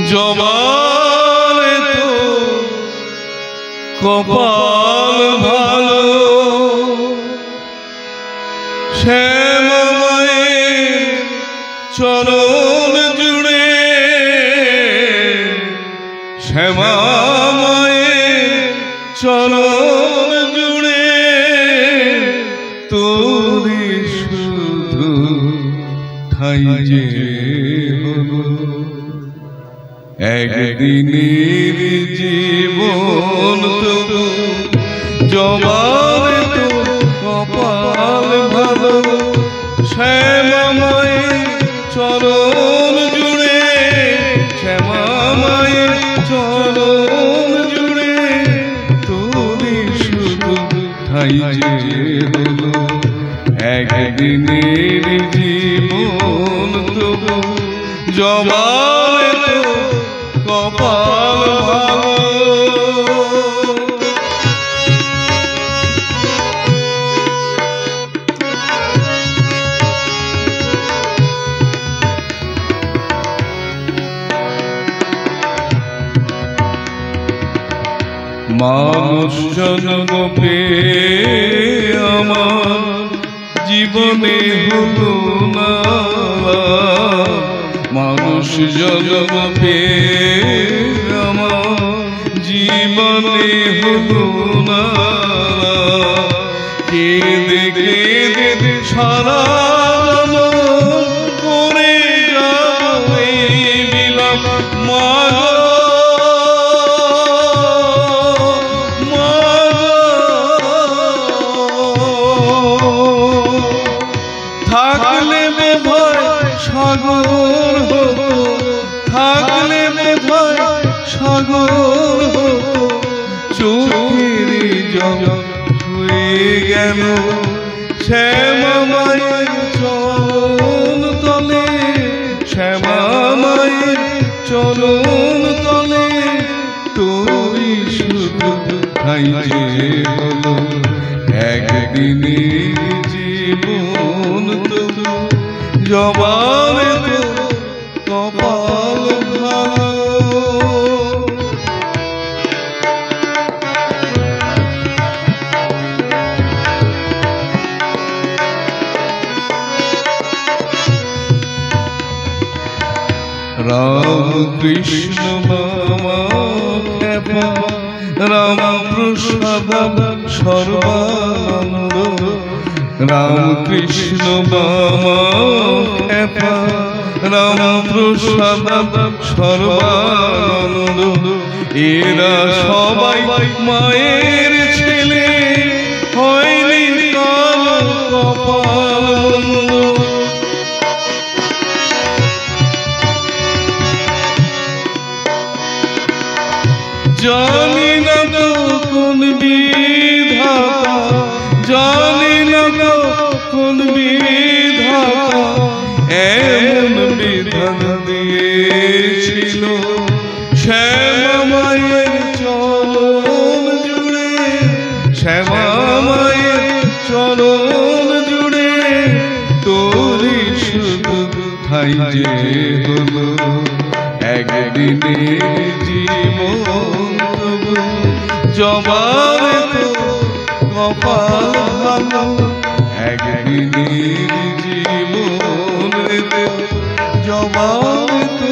জবানে তো কপাল ভালো শ্যামামায়ের চরণ জুড়ে শ্যামামায়ের চরণ জুড়ে তোরে শুধু ঠাই যে হলো একদিনের জীবন তো জবানে তো কপাল ভালো শ্যামামায়ের চরণ জুড়ে শ্যামামায়ের চরণ জুড়ে তোরে শুধু ঠাই যে হলো একদিনের জীবন তো জবানে তো কপাল ভালো মানুষ জন্ম পেয়ে আমার জীবনে হলো না মানুষ জন্ম পেয়ে আমার জীবনে হলো না কেঁদে কেঁদে সারা করে যাবে বিলাপ মা থাকলে বোধহয় সাগর হতো থাকলে বোধহয় সাগর হতো চোখের জল হয়ে গেল শ্যামামায়ের চরণ তলে শ্যামামায়ের চরণ তলে তোরে শুধু ঠাই যে হলো একদিনের জীবন তো জবানে তো কপাল ভালো রাম কৃষ্ণ মামা খেপা রাম প্রসাদ সর্বানন্দ রাম কৃষ্ণ মামা খেপা রাম প্রসাদ সর্বানন্দ এরা সবাই মায়ের ছেলে হয়নি কালো কপাল মন্দ জানি না তো কোন বিধাতা জানি না তো কোন বিধাতা এমন বিধান দিয়েছিল শ্যামামায়ের চরণ জুড়ে শ্যামামায়ের চরণ জুড়ে তোরে শুধু ঠাই যে হলো একদিনের জীবন জবানে তো কপাল ভালো একদিনের জীবন জবানে তো